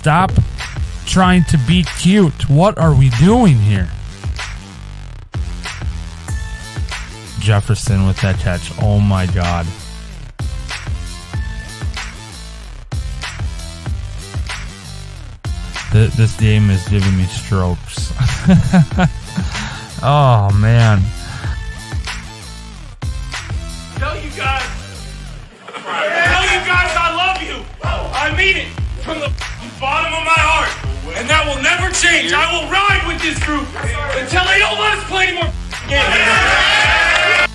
Stop trying to be cute. What are we doing here? Jefferson with that catch. Oh my God. This game is giving me strokes. Oh man. Tell you guys I love you. I mean it from the bottom of my heart. And that will never change. I will ride with this group until they don't let us play anymore games.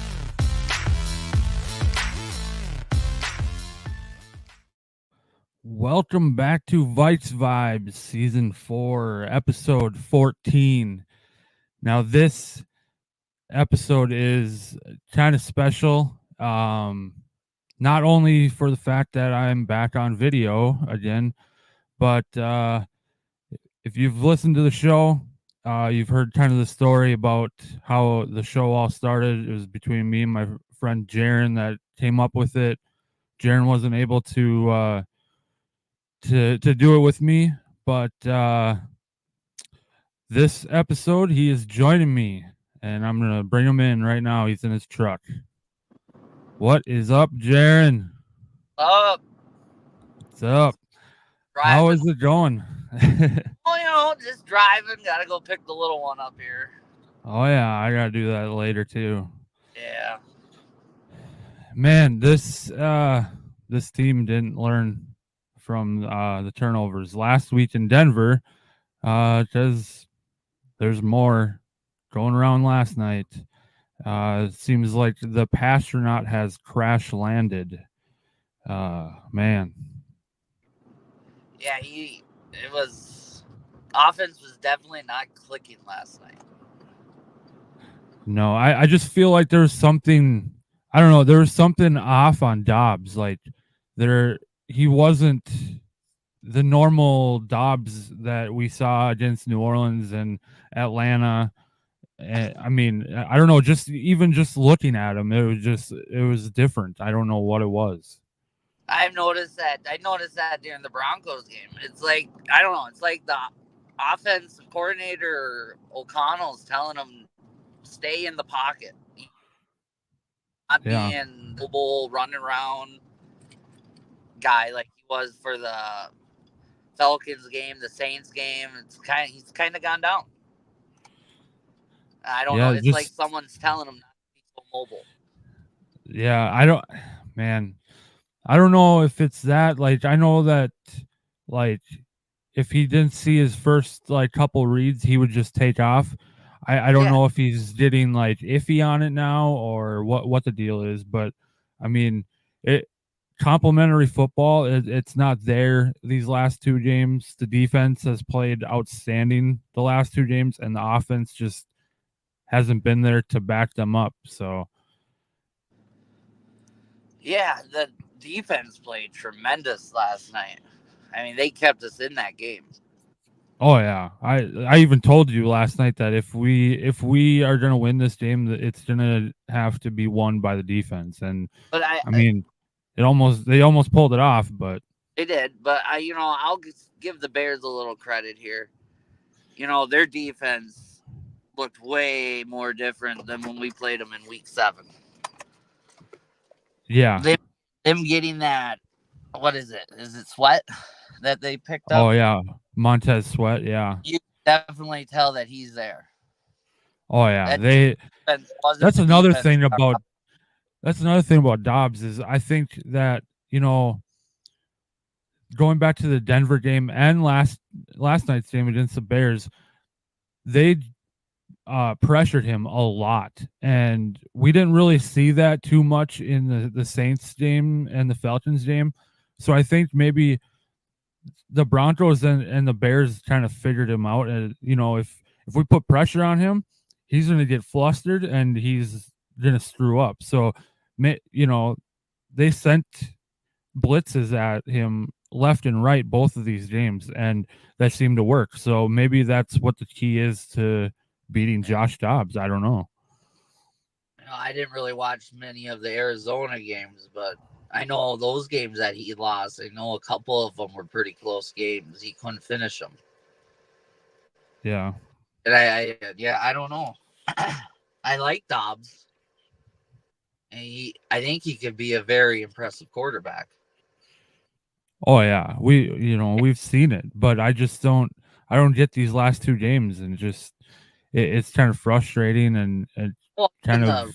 Welcome back to Vice Vibes, Season 4, Episode 14. Now, this episode is kind of special, not only for the fact that I'm back on video again, but if you've listened to the show, you've heard kind of the story about how the show all started. It was between me and my friend Jaren that came up with it. Jaren wasn't able to do it with me, but this episode he is joining me, and I'm gonna bring him in right now. He's in his truck. What is up, Jaren? Up. What's up? Driving. How is it going? Well, just driving. Gotta go pick the little one up here. Oh yeah, I gotta do that later too. Yeah. Man, this team didn't learn from the turnovers last week in Denver, because there's more going around last night. It seems like the Passtronaut has crash landed. Man. Yeah, offense was definitely not clicking last night. No, I just feel like there's something, I don't know, there was something off on Dobbs. Like he wasn't the normal Dobbs that we saw against New Orleans and Atlanta. I mean, I don't know, just looking at him, it was different. I don't know what it was. I noticed that during the Broncos game. It's like, I don't know, it's like the offensive coordinator O'Connell's telling him stay in the pocket. Not being mobile, running around guy like he was for the Falcons game, the Saints game. He's kind of gone down. I don't know. It's like someone's telling him not to be so mobile. Yeah, I don't know if it's that. Like, I know that, like, if he didn't see his first, like, couple reads, he would just take off. I don't know if he's getting, like, iffy on it now or what the deal is. But, I mean, complimentary football, it's not there these last two games. The defense has played outstanding the last two games, and the offense just hasn't been there to back them up. So, yeah, the defense played tremendous last night. I mean, they kept us in that game. Oh yeah, I even told you last night that if we are gonna win this game, it's gonna have to be won by the defense. And but I mean, they almost pulled it off, but they did. But I'll give the Bears a little credit here. Their defense looked way more different than when we played them in Week 7. Yeah, them getting that. What is it? Is it Sweat that they picked up? Oh yeah, Montez Sweat. Yeah, you definitely tell that he's there. Oh yeah, that's another thing about Dobbs is I think that going back to the Denver game and last night's game against the Bears, they pressured him a lot, and we didn't really see that too much in the Saints game and the Falcons game. So I think maybe the Broncos and the Bears kind of figured him out. And if we put pressure on him, he's going to get flustered and he's going to screw up. So they sent blitzes at him left and right both of these games, and that seemed to work. So maybe that's what the key is to beating Josh Dobbs. I don't know. I didn't really watch many of the Arizona games, but I know those games that he lost. I know a couple of them were pretty close games. He couldn't finish them. Yeah. And I don't know. I like Dobbs, and I think he could be a very impressive quarterback. Oh yeah, we've seen it, but I don't get these last two games, and just it's kind of frustrating and Well, kind and of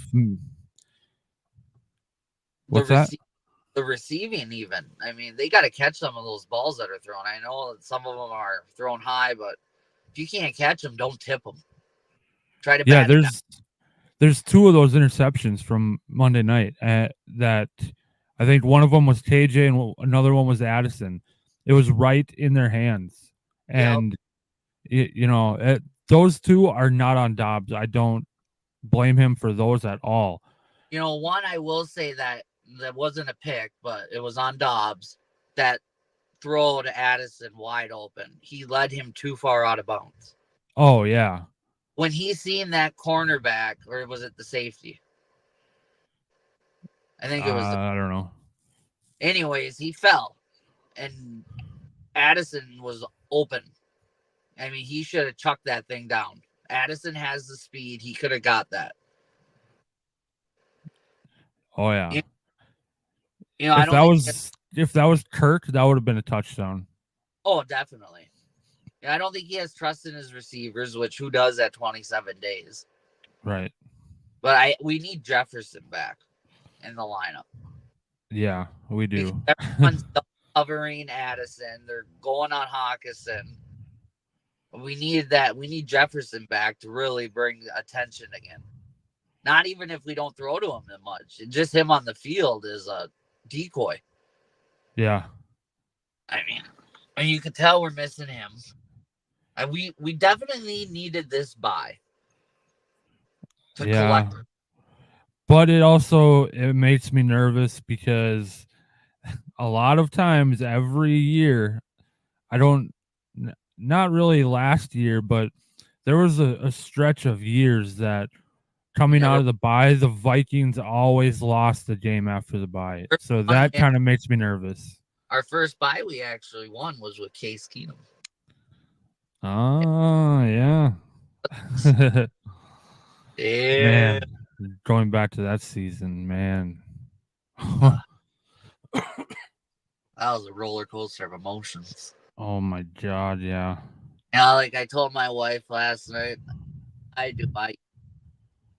what's the that? the receiving even. I mean, they got to catch some of those balls that are thrown. I know that some of them are thrown high, but if you can't catch them, don't tip them. Try to Yeah, bat it down. there's two of those interceptions from Monday night that I think one of them was KJ and another one was Addison. It was right in their hands, and those two are not on Dobbs. I don't blame him for those at all. One I will say that wasn't a pick, but it was on Dobbs. That throw to Addison wide open. He led him too far out of bounds. Oh yeah. When he seen that cornerback, or was it the safety? I think it was. I don't know. Anyways, he fell, and Addison was open. I mean, he should have chucked that thing down. Addison has the speed; he could have got that. Oh yeah. If that was Kirk, that would have been a touchdown. Oh, definitely. I don't think he has trust in his receivers, which who does at 27 days? Right. But we need Jefferson back in the lineup. Yeah, we do. Because everyone's covering Addison. They're going on Hawkinson. We need that. We need Jefferson back to really bring attention again. Not even if we don't throw to him that much. Just him on the field is a decoy. Yeah. I mean, you can tell we're missing him. And we definitely needed this bye to collect. But it makes me nervous because a lot of times every year, not really last year, but there was a stretch of years that coming out of the bye, the Vikings always lost the game after the bye. So that kind of makes me nervous. Our first bye we actually won was with Case Keenum. Oh, yeah. Yeah. Man, going back to that season, man. That was a roller coaster of emotions. Oh my God, yeah. Like I told my wife last night,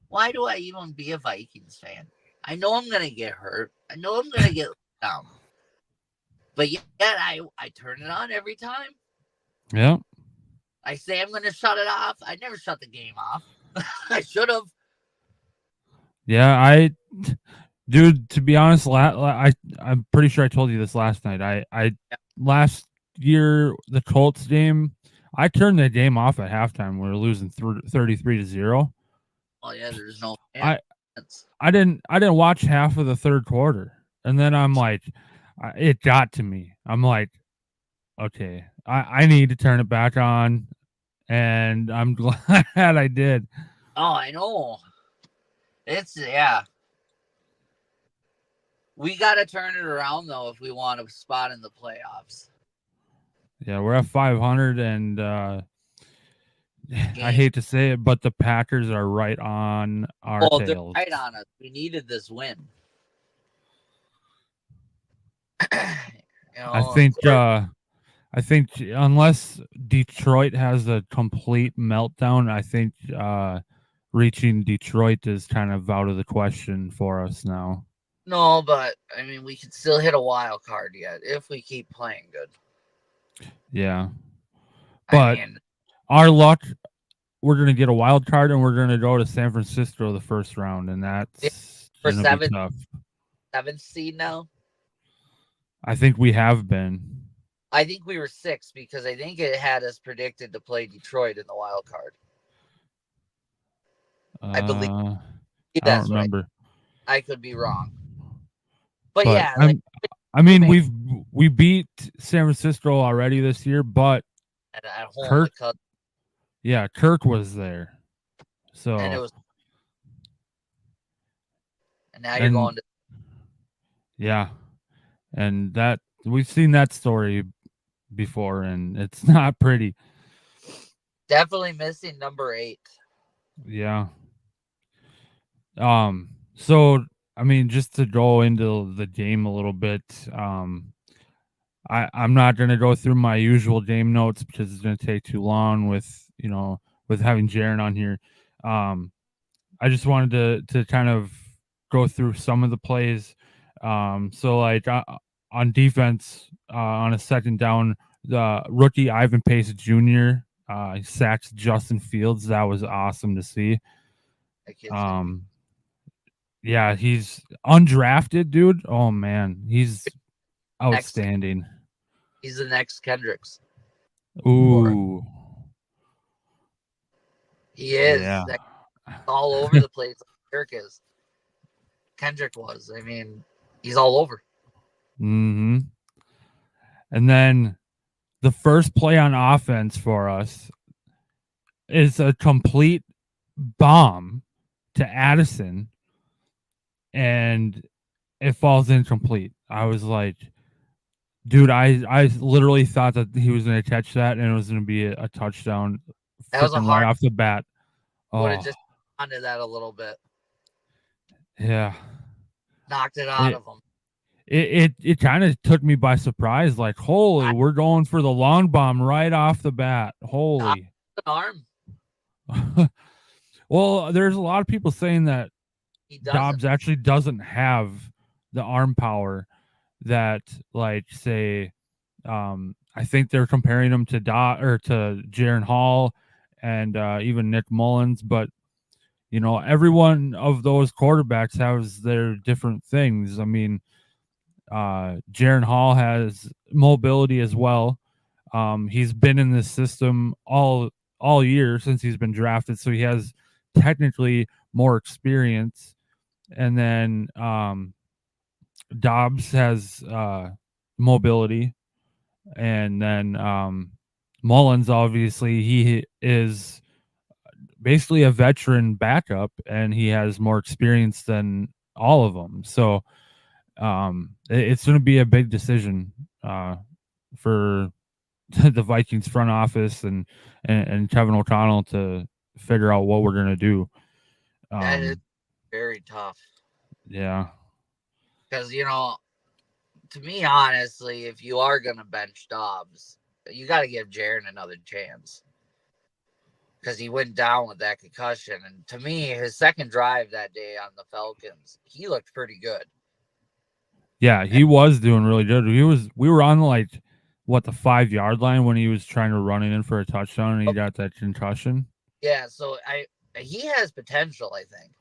why do I even be a Vikings fan? I know I'm gonna get hurt. I know I'm gonna get down. But yet I turn it on every time. Yeah. I say I'm going to shut it off. I never shut the game off. I should have. Yeah, dude, to be honest, I'm pretty sure I told you this last night. Last year, the Colts game, I turned the game off at halftime. We were losing 33-0. Oh yeah, there's no. I didn't watch half of the third quarter, and then I'm like, it got to me. I'm like, okay, I need to turn it back on, and I'm glad I did. Oh, I know. We got to turn it around, though, if we want a spot in the playoffs. Yeah, we're at 500, and I hate to say it, but the Packers are right on our tails. They're right on us. We needed this win. I think unless Detroit has a complete meltdown, I think reaching Detroit is kind of out of the question for us now. No, but I mean, we can still hit a wild card yet if we keep playing good. Yeah, but our luck, we're gonna get a wild card and we're gonna go to San Francisco the first round, and that's gonna be tough. 7th seed now. I think we have been. I think we were 6 because I think it had us predicted to play Detroit in the wild card. I believe. I don't remember. Right. I could be wrong. But yeah, we beat San Francisco already this year, but at home, Kirk was there. So and now you're going to. Yeah. And that we've seen that story before, and it's not pretty. Definitely missing number 8. Yeah. So I mean, just to go into the game a little bit, I'm not gonna go through my usual game notes because it's gonna take too long with having Jaren on here. Um, I just wanted to kind of go through some of the plays. So like on defense, on a second down, the rookie Ivan Pace Jr. Sacked Justin Fields. That was awesome to see. Yeah, he's undrafted, dude. Oh man, he's outstanding. He's the next Kendricks. Ooh, he is. Yeah. All over the place. Kirk is. Kendrick was. I mean, he's all over. Mm-hmm. And then the first play on offense for us is a complete bomb to Addison, and it falls incomplete. I was like, dude, I literally thought that he was going to catch that and it was going to be a touchdown. That was a hard right off the bat. Would have just onto that a little bit. Yeah. Knocked it out of him. It kind of took me by surprise. Like, holy, we're going for the long bomb right off the bat. Holy. Arm. Well, there's a lot of people saying that Dobbs actually doesn't have the arm power that, like, say, I think they're comparing him to to Jaren Hall and even Nick Mullins, but every one of those quarterbacks has their different things. I mean, Jaren Hall has mobility as well. He's been in this system all year since he's been drafted, so he has technically more experience. And then Dobbs has mobility, and then Mullins, obviously, he is basically a veteran backup, and he has more experience than all of them. So it's going to be a big decision for the Vikings front office and Kevin O'Connell to figure out what we're going to do. That is very tough. Yeah. Because, to me, honestly, if you are going to bench Dobbs, you got to give Jaren another chance. Because he went down with that concussion. And to me, his second drive that day on the Falcons, he looked pretty good. Yeah, he was doing really good. We were on the 5-yard line when he was trying to run it in for a touchdown and he got that concussion. Yeah, so he has potential, I think.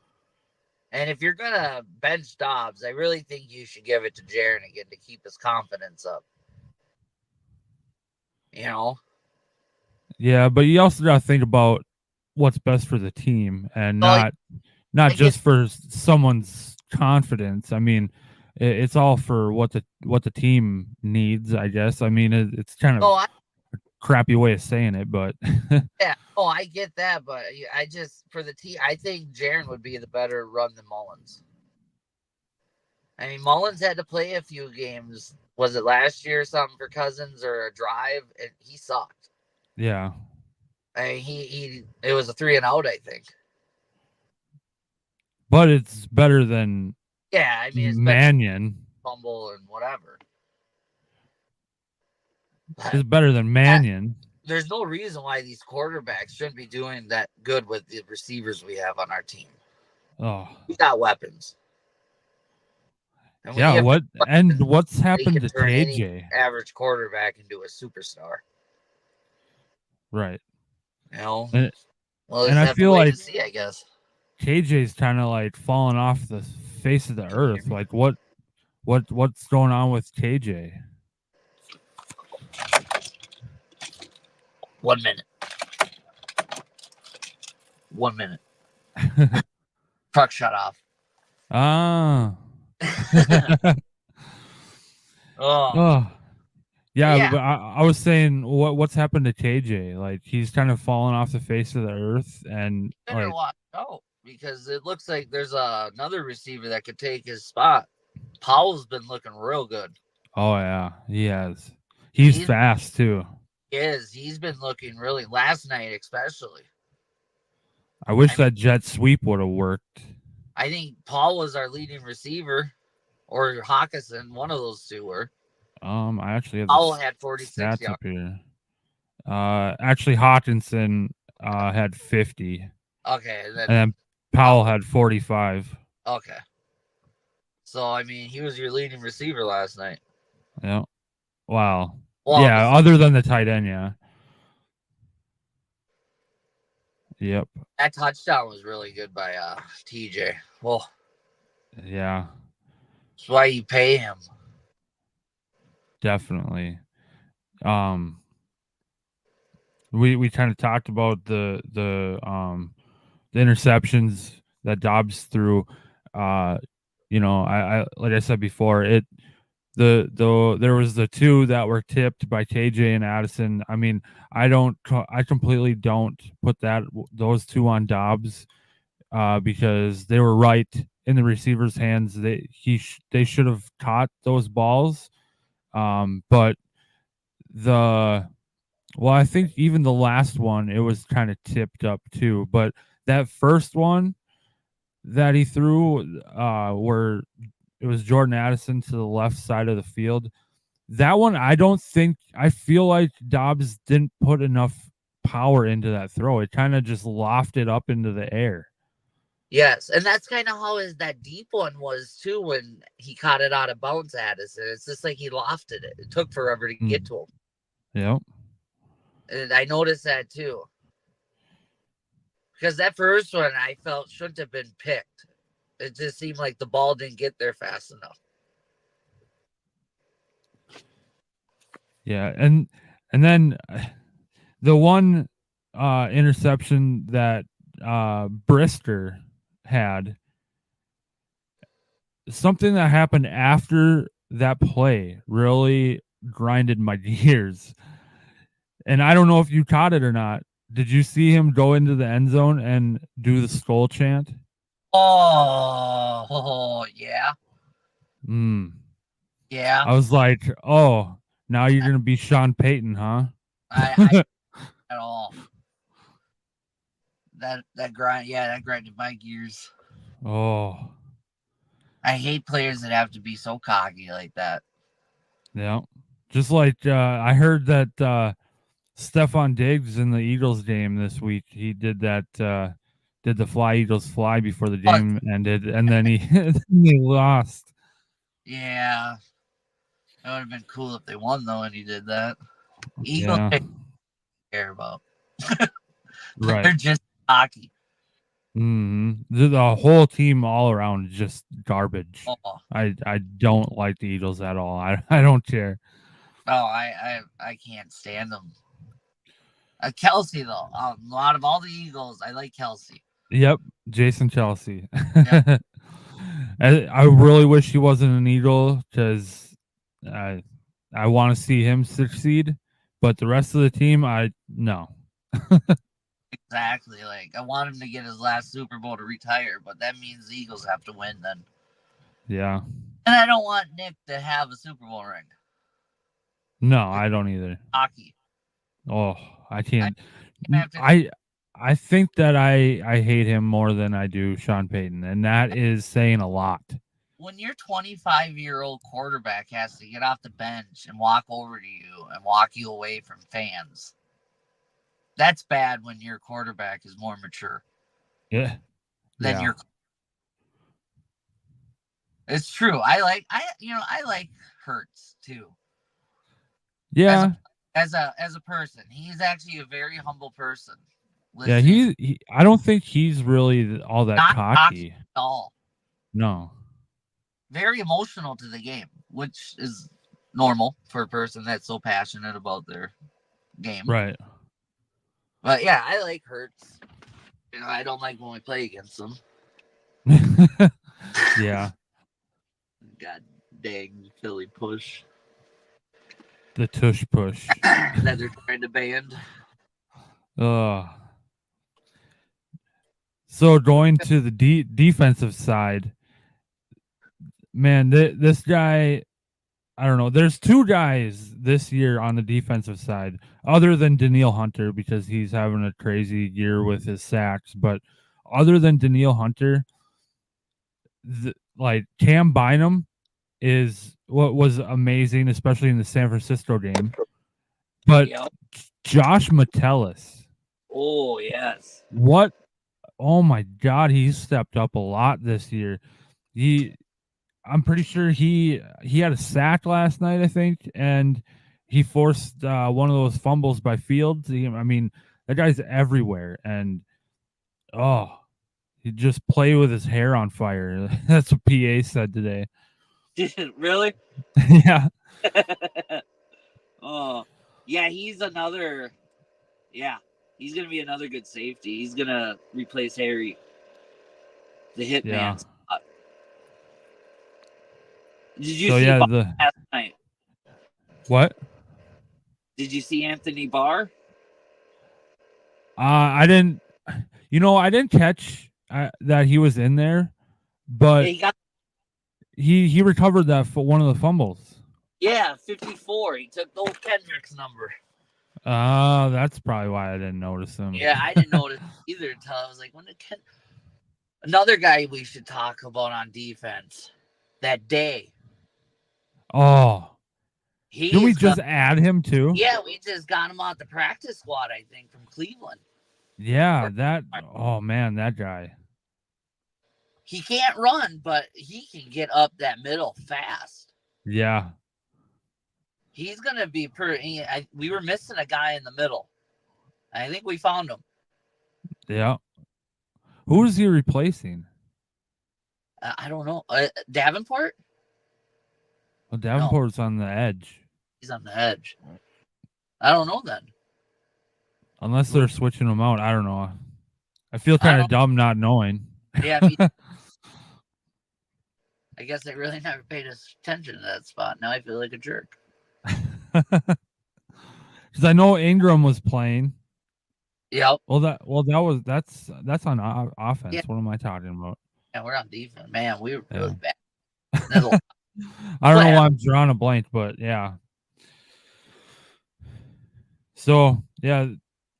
And if you're going to bench Dobbs, I really think you should give it to Jaren again to keep his confidence up. Yeah, but you also got to think about what's best for the team and not just for someone's confidence. I mean, it's all for what the team needs, I guess. I mean, it's kind of a crappy way of saying it, but yeah. Oh, I get that, but I just for the team, I think Jaren would be the better run than Mullins. I mean, Mullins had to play a few games. Was it last year or something for Cousins or a drive? And he sucked. Yeah. I mean, it was a 3-and-out, I think. But it's better than I mean, it's Mannion. Fumble and whatever. It's better than Mannion. There's no reason why these quarterbacks shouldn't be doing that good with the receivers we have on our team. Oh, we got weapons. Yeah, what's happened to KJ? Average quarterback into a superstar. Right. And I feel like see, I guess KJ's kind of falling off the face of the earth. Like what's going on with KJ? 1 minute. 1 minute. Truck shut off. Ah. Oh. Yeah, but I was saying what's happened to KJ? Like he's kind of fallen off the face of the earth, and better watch out because it looks like there's another receiver that could take his spot. Powell's been looking real good. Oh yeah, he has. He's He's- fast too. He's been looking really last night, especially. I wish that jet sweep would have worked. I think Paul was our leading receiver, or Hawkinson, one of those two were. I actually have Powell the had 46 stats yards. up here. Actually, Hawkinson had 50, Okay, and then Powell had 45. Okay. So I mean, he was your leading receiver last night. Yeah. Wow. Well, Yeah. Other than the tight end, yeah. Yep. That touchdown was really good by TJ. Well, yeah. That's why you pay him. Definitely. We kind of talked about the interceptions that Dobbs threw. I like I said before, there was the two that were tipped by KJ and Addison. I mean, I completely don't put those two on Dobbs because they were right in the receiver's hands. They should have caught those balls. But I think even the last one, it was kind of tipped up too. But that first one that he threw, where it was Jordan Addison to the left side of the field, that one, I feel like Dobbs didn't put enough power into that throw. It kind of just lofted up into the air. Yes, and that's kind of how that deep one was too when he caught it out of bounds at us. And it's just like he lofted it. It took forever to get to him. Yep. And I noticed that too. Because that first one I felt shouldn't have been picked. It just seemed like the ball didn't get there fast enough. Yeah, and then the one interception that Brister had, something that happened after that play really grinded my gears. And I don't know if you caught it or not. Did you see him go into the end zone and do the skull chant? Oh yeah. Yeah. I was like, oh, now you're going to be Sean Payton, huh? I at all. That grinded my gears. Oh. I hate players that have to be so cocky like that. Yeah. Just like I heard that Stephon Diggs in the Eagles game this week, he did that did the fly Eagles fly before the game ended, and then he lost. Yeah. That would have been cool if they won though and he did that. Eagles care about. Right. They're just cocky. The whole team all around is just garbage. Oh. I don't like the Eagles at all. I don't care. Oh, I can't stand them. Kelsey though, out of all the Eagles, I like Kelsey. Yep, Jason Kelsey. Yep. I really wish he wasn't an Eagle because I want to see him succeed, but the rest of the team, no. Exactly. Like I want him to get his last Super Bowl to retire, but that means the Eagles have to win then. Yeah. And I don't want Nick to have a Super Bowl ring. No, I don't either. Hockey. Oh, I can't. I think that I hate him more than I do Sean Payton, and that is saying a lot. When your 25-year-old quarterback has to get off the bench and walk over to you and walk you away from fans, that's bad when your quarterback is more mature. Yeah. Than your. It's true. I like Hurts too. Yeah. As a person, he's actually a very humble person. Yeah, he I don't think he's really all that cocky at all. No. Very emotional to the game, which is normal for a person that's so passionate about their game. Right. But yeah, I like Hurts. I don't like when we play against them. Yeah. God dang Philly push. The tush push. That they're trying to ban. So going to the defensive side, man, this guy, I don't know. There's two guys this year on the defensive side, other than Daniil Hunter, because he's having a crazy year with his sacks. But other than Daniil Hunter, like Cam Bynum is what was amazing, especially in the San Francisco game. But Josh Metellus. Oh, yes. What? Oh my God, he's stepped up a lot this year. I'm pretty sure he had a sack last night, I think, and he forced one of those fumbles by Fields. I mean, that guy's everywhere, and he just play with his hair on fire. That's what PA said today. Really? Yeah. Oh, yeah. He's another. Yeah, he's gonna be another good safety. He's gonna replace Harry, the hitman. Yeah. Did you see Barr last night? What? Did you see Anthony Barr? I didn't. I didn't catch that he was in there, but he recovered that for one of the fumbles. Yeah, 54. He took the old Kendrick's number. That's probably why I didn't notice him. Yeah, I didn't notice either until I was like, when did another guy we should talk about on defense that day. Oh, did we just add him too? Yeah, we just got him out the practice squad, I think, from Cleveland. Yeah, oh man, that guy. He can't run, but he can get up that middle fast. Yeah. He's going to be we were missing a guy in the middle. I think we found him. Yeah. Who is he replacing? I don't know. Davenport? Well, Davenport's on the edge. He's on the edge. I don't know then. Unless they're switching him out. I don't know. I feel kind of dumb not knowing. Yeah. I guess I really never paid attention to that spot. Now I feel like a jerk. Because I know Ingram was playing. Yep. That's on offense. Yeah. What am I talking about? Yeah, we're on defense. Man, we were really bad. I don't know why I'm drawing a blank, but yeah. So yeah,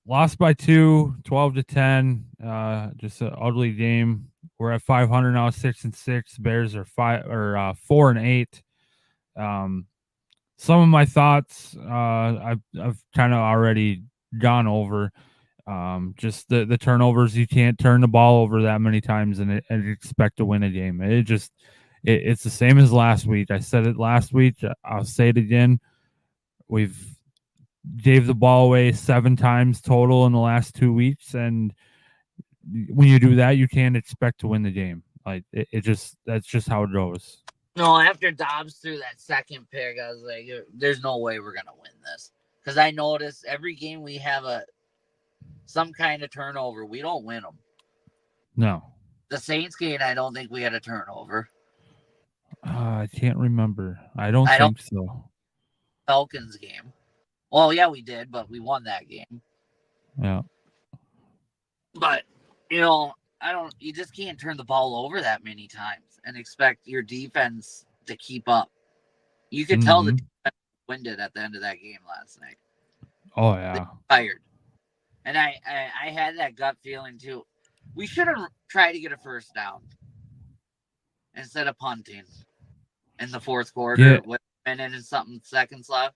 lost by 2, 12-10. Just an ugly game. We're at 500 now, 6-6. Bears are 4-8. Some of my thoughts I've kind of already gone over. Just the turnovers. You can't turn the ball over that many times and expect to win a game. It's the same as last week. I said it last week. I'll say it again. We've gave the ball away 7 times total in the last 2 weeks, and when you do that, you can't expect to win the game. Like that's just how it goes. No, after Dobbs threw that second pick, I was like, "There's no way we're gonna win this." Because I noticed every game we have some kind of turnover. We don't win them. No. The Saints game, I don't think we had a turnover. I can't remember. I don't think so. Falcons game. Well, yeah, we did, but we won that game. Yeah. But, you just can't turn the ball over that many times and expect your defense to keep up. You could tell the defense winded at the end of that game last night. Oh, yeah. They were tired. And I had that gut feeling, too. We should have tried to get a first down instead of punting in the fourth quarter with a minute and something seconds left.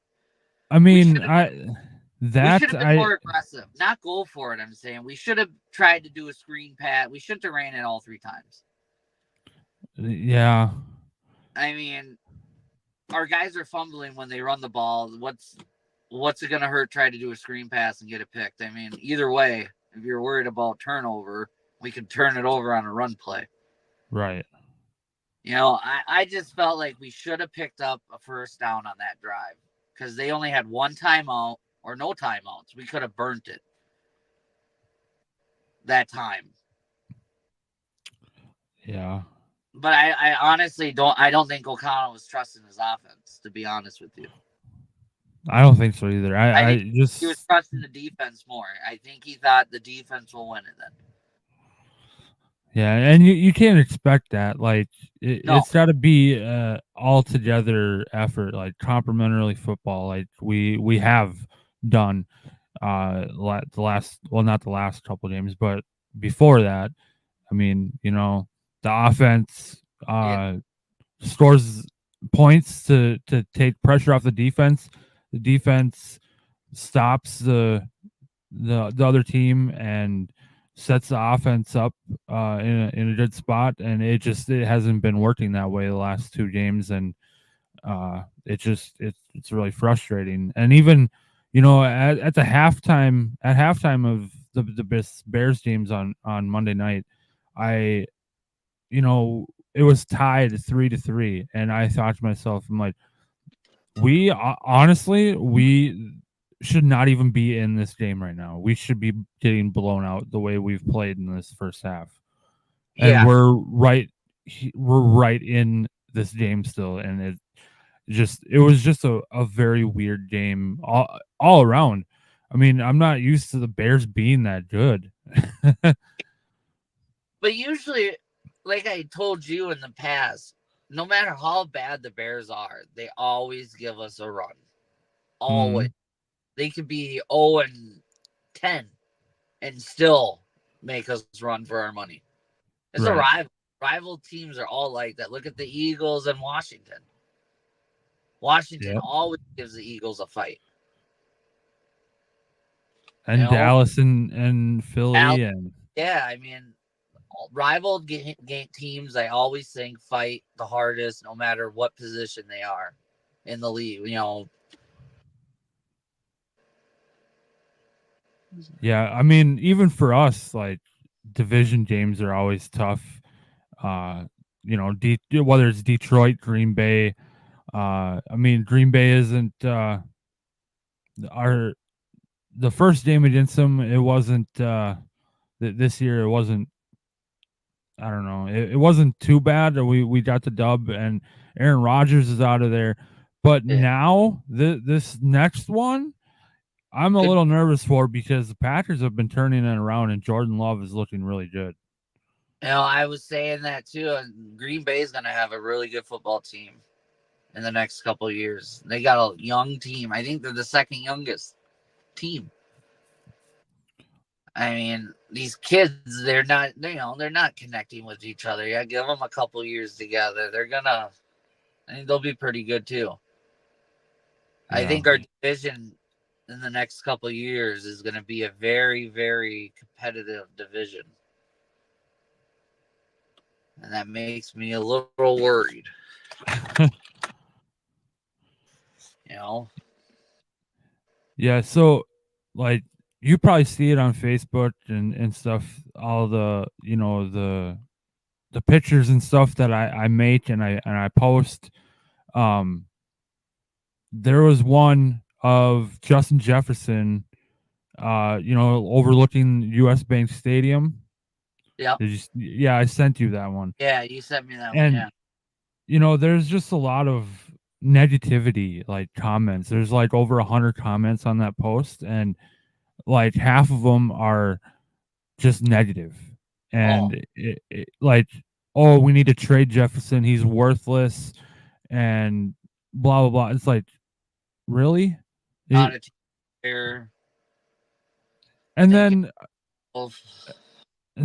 I mean, we should have been more aggressive. Not go for it, I'm saying. We should have tried to do a screen pass. We shouldn't have ran it all 3 times. Yeah. I mean, our guys are fumbling when they run the ball. What's it going to hurt try to do a screen pass and get it picked? I mean, either way, if you're worried about turnover, we could turn it over on a run play. Right. I just felt like we should have picked up a first down on that drive because they only had 1 timeout or no timeouts. We could have burnt it that time. Yeah. But I honestly don't think O'Connell was trusting his offense, to be honest with you. I don't think so either. I just he was trusting the defense more. I think he thought the defense will win it then. Yeah, and you can't expect that. Like No. it's got to be all together effort, like complementary football, like we have done the last, well, not the last couple games, but before that. I mean, the offense Yeah. scores points to take pressure off the defense. The defense stops the other team and sets the offense up in a good spot, and it hasn't been working that way the last two games, and it's really frustrating. And even at the halftime of the Bears games on Monday night, I it was tied 3-3, and I thought to myself, I'm like, we honestly, we should not even be in this game right now. We should be getting blown out the way we've played in this first half, and Yeah. we're right in this game still, and it was just a very weird game all around. I mean, I'm not used to the Bears being that good. But usually, like I told you in the past, no matter how bad the Bears are, they always give us a run. Always. Mhm. They could be 0-10 and still make us run for our money. It's a Right. rival. Rival teams are all like that. Look at the Eagles and Washington. Washington Yep. always gives the Eagles a fight. And Dallas and Philly and yeah, I mean, rival teams, I always think fight the hardest, no matter what position they are in the league. Yeah, I mean, even for us, like division games are always tough. Whether it's Detroit, Green Bay. I mean, Green Bay isn't our the first game against them. It wasn't this year. It wasn't. I don't know. It wasn't too bad. We got the dub, and Aaron Rodgers is out of there. But now this next one, I'm a little nervous for, because the Packers have been turning it around, and Jordan Love is looking really good. I was saying that too. And Green Bay is going to have a really good football team in the next couple of years. They got a young team. I think they're the second youngest team. I mean, these kids, they're not connecting with each other. Yeah, give them a couple of years together. I think they'll be pretty good too. Yeah. I think our division in the next couple of years is going to be a very, very competitive division. And that makes me a little worried. Yeah, so like you probably see it on Facebook and stuff, all the the pictures and stuff that I make and I post. There was one of Justin Jefferson overlooking US Bank Stadium. Yeah. Yeah, I sent you that one. Yeah, you sent me that and, one. Yeah. There's just a lot of negativity, like comments. There's like over 100 comments on that post, and like half of them are just negative. And like, oh, we need to trade Jefferson. He's worthless, and blah blah blah. It's like, really? Not a team. And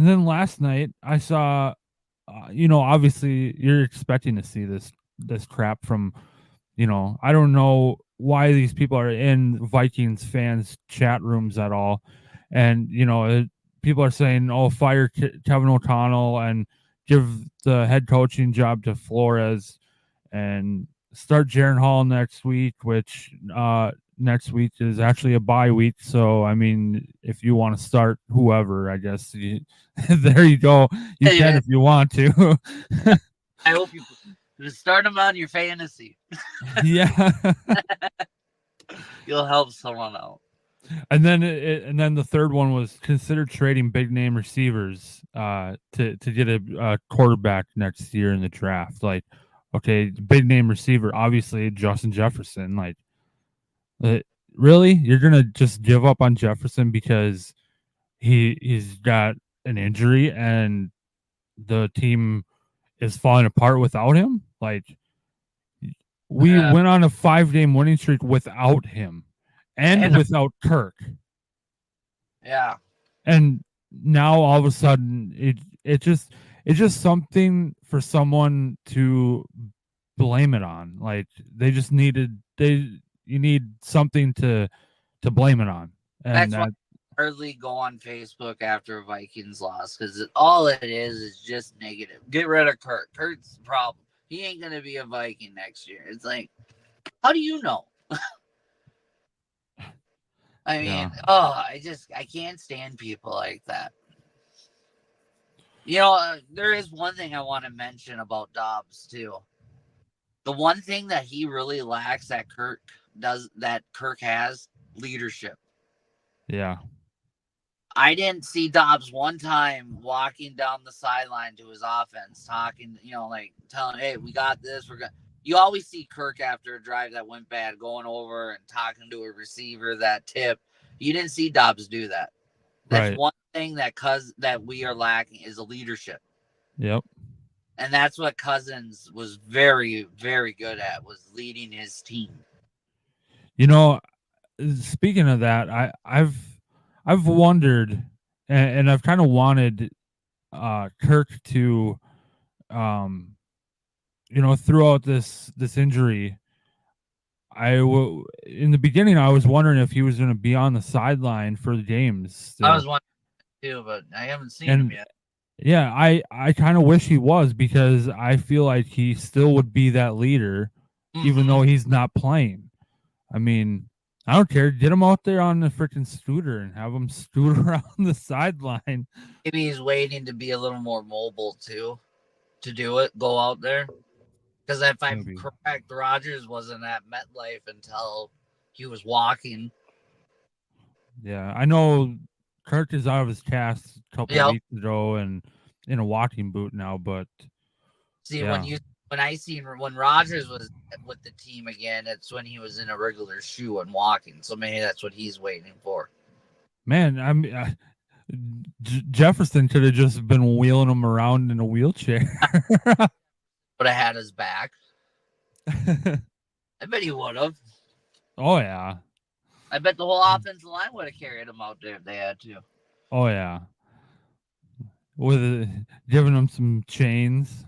then last night I saw, obviously you're expecting to see this crap from, I don't know why these people are in Vikings fans chat rooms at all. And, people are saying, oh, fire Kevin O'Connell and give the head coaching job to Flores and start Jaren Hall next week, which next week is actually a bye week. So, I mean, if you want to start whoever, I guess there you go. You can if you want to. I hope you start them on your fantasy. Yeah. You'll help someone out. And then the third one was, consider trading big name receivers to get a quarterback next year in the draft. Like, okay, big name receiver, obviously Justin Jefferson. Like, really, you're gonna just give up on Jefferson because he's got an injury? And the team is falling apart without him. Like we went on a 5-game winning streak without him and without Kirk. Yeah. And now all of a sudden it's just something for someone to blame it on. Like they just you need something to blame it on. And that's why I hardly go on Facebook after a Vikings loss, because all it is just negative. Get rid of Kurt. Kurt's the problem. He ain't gonna be a Viking next year. It's like, how do you know? I mean, I can't stand people like that. There is one thing I want to mention about Dobbs too. The one thing that he really lacks that Kirk has, leadership. Yeah. I didn't see Dobbs one time walking down the sideline to his offense, talking, like telling, hey, we got this. You always see Kirk after a drive that went bad going over and talking to a receiver that tip. You didn't see Dobbs do that. That's one thing that we are lacking is a leadership. Yep. And that's what Cousins was very, very good at, was leading his team. Speaking of that, I've wondered, and I've kind of wanted Kirk to, throughout this injury, in the beginning I was wondering if he was going to be on the sideline for the games still. I was wondering too, but I haven't seen him yet. Yeah, I kind of wish he was, because I feel like he still would be that leader, even though he's not playing. I mean, I don't care. Get him out there on the freaking scooter and have him scoot around the sideline. Maybe he's waiting to be a little more mobile too, to do it. Go out there, because if I'm correct, Rodgers wasn't at MetLife until he was walking. Yeah, I know Kirk is out of his cast a couple of weeks ago and in a walking boot now, but see, when Rodgers was with the team again, it's when he was in a regular shoe and walking. So maybe that's what he's waiting for. Man, I mean, Jefferson could have just been wheeling him around in a wheelchair. Would have had his back. I bet he would have. Oh yeah. I bet the whole offensive line would have carried him out there if they had to. Oh yeah. With giving him some chains.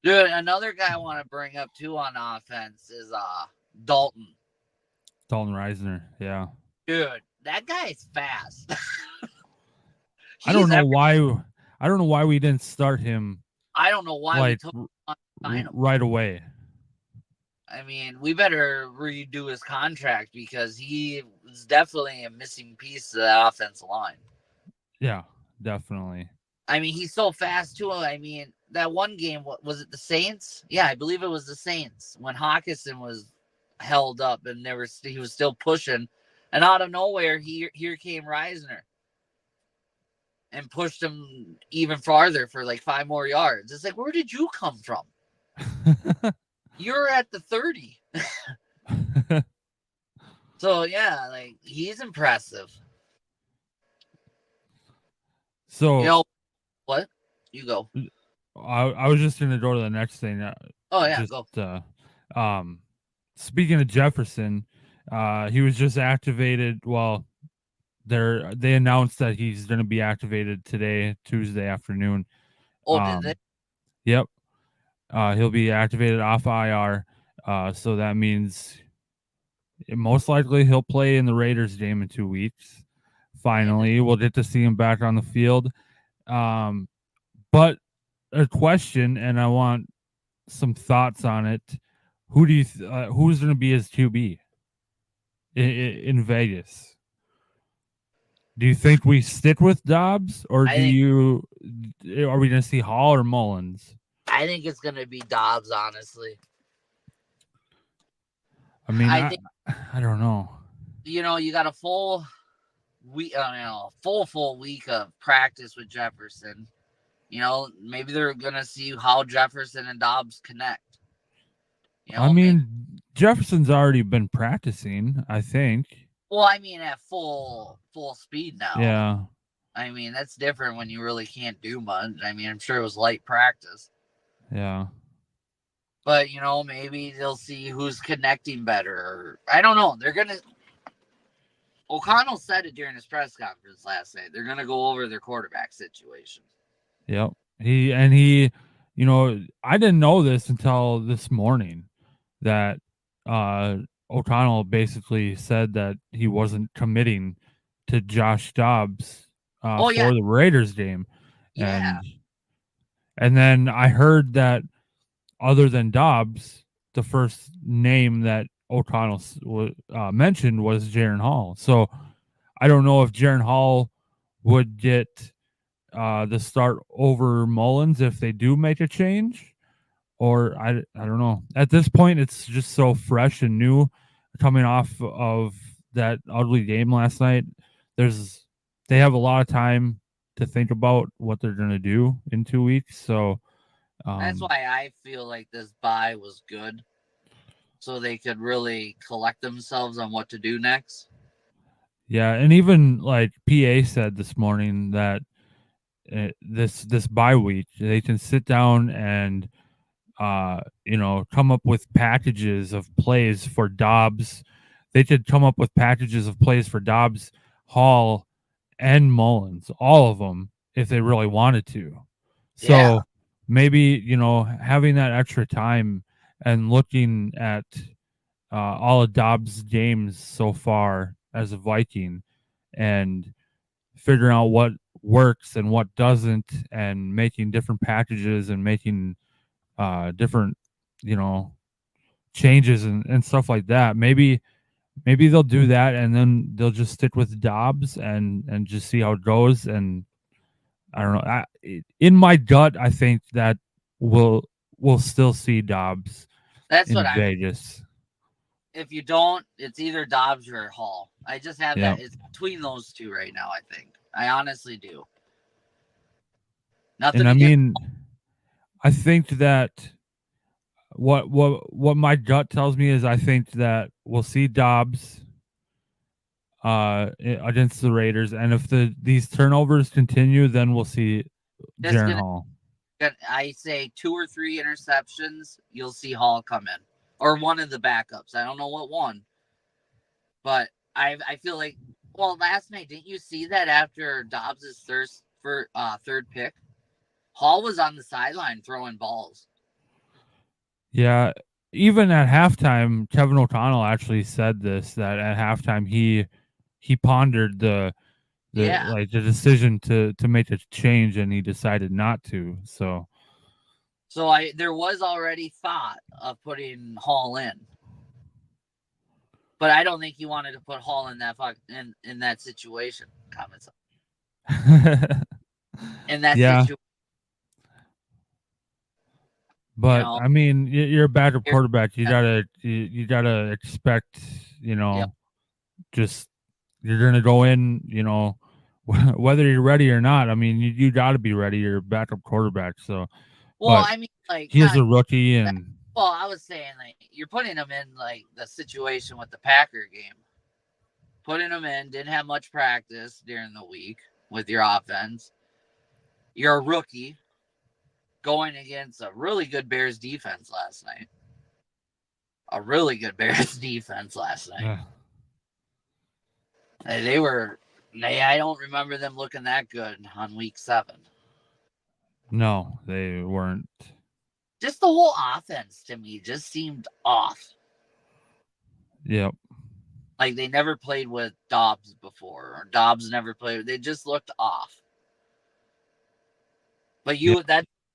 Dude, another guy I want to bring up too on offense is Dalton. Dalton Reisner, yeah. Dude, that guy's fast. I don't know why we didn't start him. I don't know why we took him right away. I mean, we better redo his contract, because he was definitely a missing piece of the offensive line. Yeah, definitely. I mean, he's so fast too. I mean, that one game, was it the Saints? Yeah, I believe it was the Saints, when Hawkinson was held up and he was still pushing, and out of nowhere, here came Reisner and pushed him even farther for like 5 more yards. It's like, where did you come from? You're at the 30. So yeah, like, he's impressive. So what? You go. I was just going to go to the next thing. Oh yeah, go. Speaking of Jefferson, he was just activated. Well, they announced that he's going to be activated today, Tuesday afternoon. Oh, did they? Yep. He'll be activated off IR. So that means most likely he'll play in the Raiders game in 2 weeks. Finally, we'll get to see him back on the field. But a question, and I want some thoughts on it. Who do you who's going to be his QB in Vegas? Do you think we stick with Dobbs, or are we going to see Hall or Mullins? I think it's going to be Dobbs, honestly. I mean, I don't know. You got a full week, full week of practice with Jefferson. Maybe they're going to see how Jefferson and Dobbs connect. I mean, Jefferson's already been practicing, I think. Well, I mean, at full speed now. Yeah. I mean, that's different when you really can't do much. I mean, I'm sure it was light practice. Yeah. But, maybe they'll see who's connecting better. Or, I don't know. O'Connell said it during his press conference last night. They're going to go over their quarterback situation. Yep. He, I didn't know this until this morning that O'Connell basically said that he wasn't committing to Josh Dobbs for the Raiders game. Yeah. And then I heard that other than Dobbs, the first name that O'Connell mentioned was Jaren Hall. So I don't know if Jaren Hall would get the start over Mullins if they do make a change, or I don't know. At this point, it's just so fresh and new, coming off of that ugly game last night. They have a lot of time to think about what they're going to do in 2 weeks. So that's why I feel like this bye was good, so they could really collect themselves on what to do next. Yeah, and even like PA said this morning that this bye week they can sit down and come up with packages of plays for Dobbs. They could come up with packages of plays for Dobbs, Hall, and Mullins, all of them, if they really wanted to. So maybe, having that extra time and looking at all of Dobbs' games so far as a Viking and figuring out what works and what doesn't and making different packages and making different, changes and stuff like that. Maybe they'll do that and then they'll just stick with Dobbs and just see how it goes. And I don't know. In my gut, I think that we'll still see Dobbs. That's in what Vegas. If you don't, it's either Dobbs or Hall. I just have that. It's between those two right now, I think. I honestly do. Nothing. And I mean, I think that what my gut tells me is I think that we'll see Dobbs against the Raiders, and if these turnovers continue, then we'll see Jaren Hall. I say 2 or 3 interceptions, you'll see Hall come in, or one of the backups. I don't know what one, but I feel like, well, last night, didn't you see that after Dobbs' third pick, Hall was on the sideline throwing balls. Yeah, even at halftime, Kevin O'Connell actually said this, that at halftime he pondered the decision to make a change, and he decided not to. So there was already thought of putting Hall in, but I don't think he wanted to put Hall in that situation. Comments. In that situation. But I mean, you're a backup quarterback. You gotta expect, just you're gonna go in, whether you're ready or not. I mean, you gotta be ready. You're a backup quarterback. So, well, I mean, like he's a rookie, and I was saying, like, you're putting him in like the situation with the Packer game. Putting him in, didn't have much practice during the week with your offense. You're a rookie. Going against a really good Bears defense last night. I don't remember them looking that good on week 7. No, they weren't. Just the whole offense to me just seemed off. Yep. Like they never played with Dobbs before, or Dobbs never played. They just looked off. But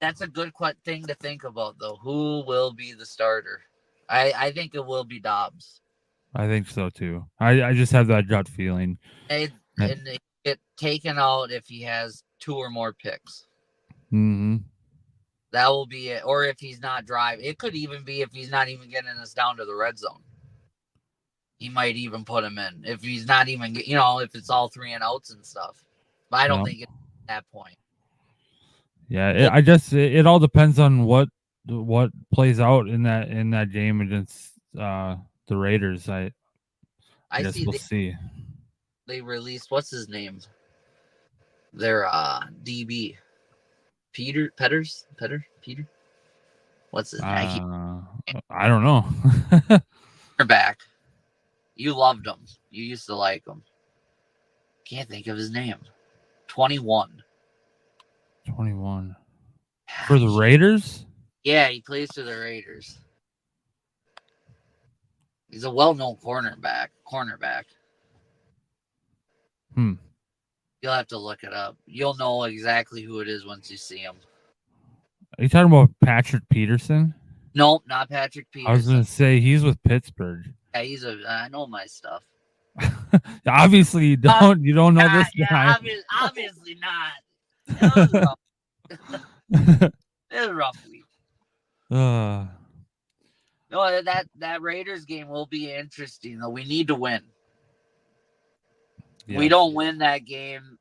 that's a good thing to think about, though. Who will be the starter? I think it will be Dobbs. I think so, too. I just have that gut feeling. And they get taken out if he has 2 or more picks. Mm-hmm. That will be it. Or if he's not driving. It could even be if he's not even getting us down to the red zone. He might even put him in. If he's not even, if it's all 3 and outs and stuff. But I don't think it's at that point. Yeah, I guess it all depends on what plays out in that game against the Raiders. I guess we'll see. They released, what's his name? Their DB. Peter? What's his name? I don't know. Back. You loved him. You used to like him. Can't think of his name. 21. 21. For the Raiders? Yeah, he plays for the Raiders. He's a well-known cornerback. You'll have to look it up. You'll know exactly who it is once you see him. Are you talking about Patrick Peterson? Nope, not Patrick Peterson. I was going to say he's with Pittsburgh. Yeah, I know my stuff. Obviously, you don't. You don't know this guy. Obviously not. It was rough. It was a rough week. No, that Raiders game will be interesting, though. We need to win. Yeah. We don't win that game,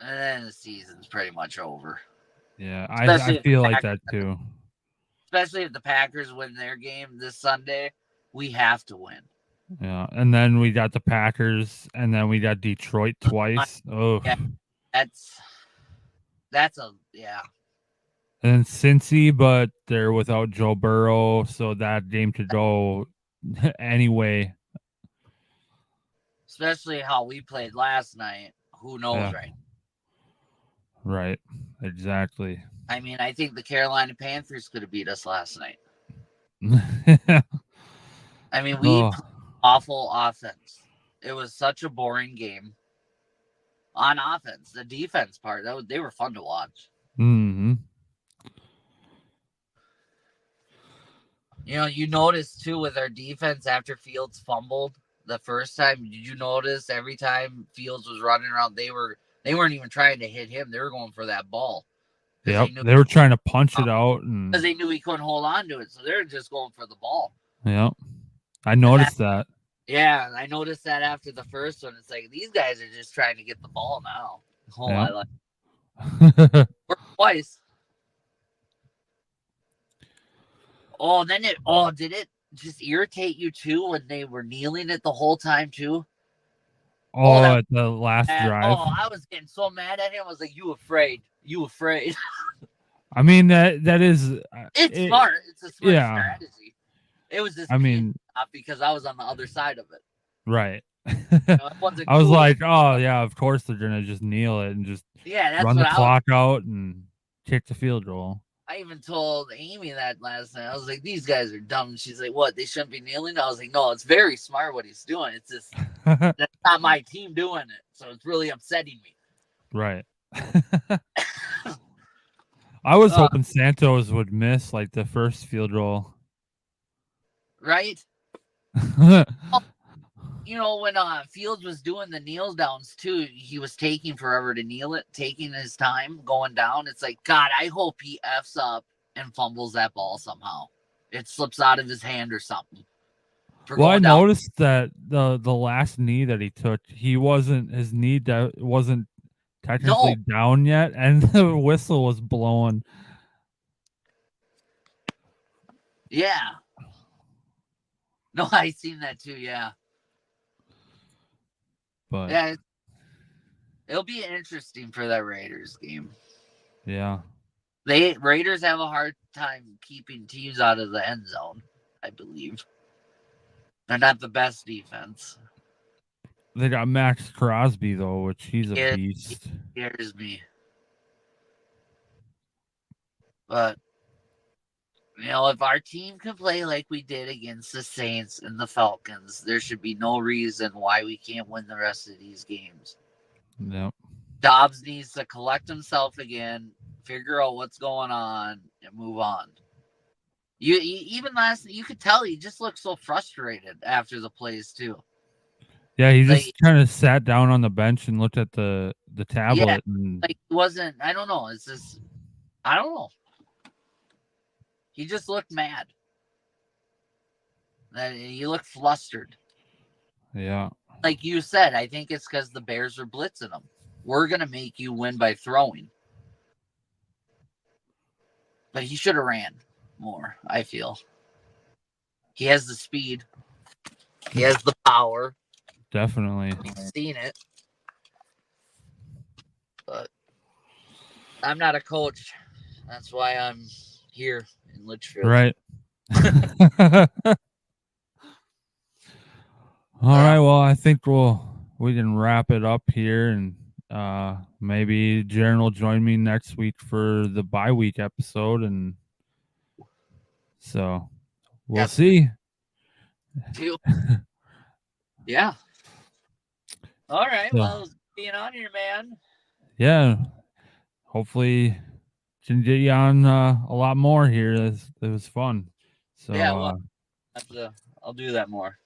and then the season's pretty much over. Yeah, I feel like that too. Especially if the Packers win their game this Sunday, we have to win. Yeah, and then we got the Packers, and then we got Detroit twice. Oh, yeah, that's a yeah. And Cincy, but they're without Joe Burrow, so that game could go anyway. Especially how we played last night. Who knows, right? Right, exactly. I mean, I think the Carolina Panthers could have beat us last night. I mean, we played awful offense. It was such a boring game on offense. The defense part, they were fun to watch. Mm-hmm. You know, you noticed too with our defense after Fields fumbled the first time. Did you notice every time Fields was running around, they weren't even trying to hit him. They were going for that ball. Yep, they were trying to punch it out, and because they knew he couldn't hold on to it, so they're just going for the ball. Yep, I noticed that. Yeah, I noticed that after the first one. It's like these guys are just trying to get the ball now. Oh, yep. I like twice. Oh, then did it just irritate you too when they were kneeling it the whole time too? At the last drive. Oh, I was getting so mad at him. I was like, "You afraid? You afraid?" I mean that is. It's smart. It's a smart strategy. It was just. Because I was on the other side of it. Right. I was like, oh yeah, of course they're gonna just kneel it and just run the clock out and kick the field goal. I even told Amy that last night. I was like, these guys are dumb. She's like, what? They shouldn't be kneeling? I was like, no, it's very smart what he's doing. It's just that's not my team doing it. So it's really upsetting me. Right. I was hoping Santos would miss like the first field goal. Right? You know, when Fields was doing the kneel downs too, he was taking forever to kneel it, taking his time going down. It's like, God, I hope he F's up and fumbles that ball somehow. It slips out of his hand or something. Well, I noticed that the last knee that he took, his knee wasn't technically down yet, and the whistle was blowing. Yeah. No, I seen that too, yeah. But yeah, it'll be interesting for that Raiders game. Yeah. Raiders have a hard time keeping teams out of the end zone, I believe. They're not the best defense. They got Max Crosby, though, which he's a beast. He scares me. But, you know, if our team can play like we did against the Saints and the Falcons, there should be no reason why we can't win the rest of these games. Yep. Dobbs needs to collect himself again, figure out what's going on, and move on. Even you could tell he just looked so frustrated after the plays too. Yeah, he just kind of sat down on the bench and looked at the tablet. Yeah, and like he wasn't. I don't know. It's just, I don't know. He just looked mad. He looked flustered. Yeah. Like you said, I think it's because the Bears are blitzing him. We're going to make you win by throwing. But he should have ran more, I feel. He has the speed. He has the power. Definitely. We've seen it. but I'm not a coach. That's why I'm here in Litchfield. Right. All right. Well, I think we can wrap it up here, and maybe Jaren will join me next week for the bye week episode, and so we'll see. Yeah. All right. Well, being on here, man. Yeah. Hopefully, can get you on a lot more here. It was fun. So yeah. Well, I'll do that more.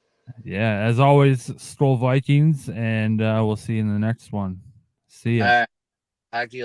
Yeah. As always, Skol Vikings, and we'll see you in the next one. See ya. All right. Talk to you.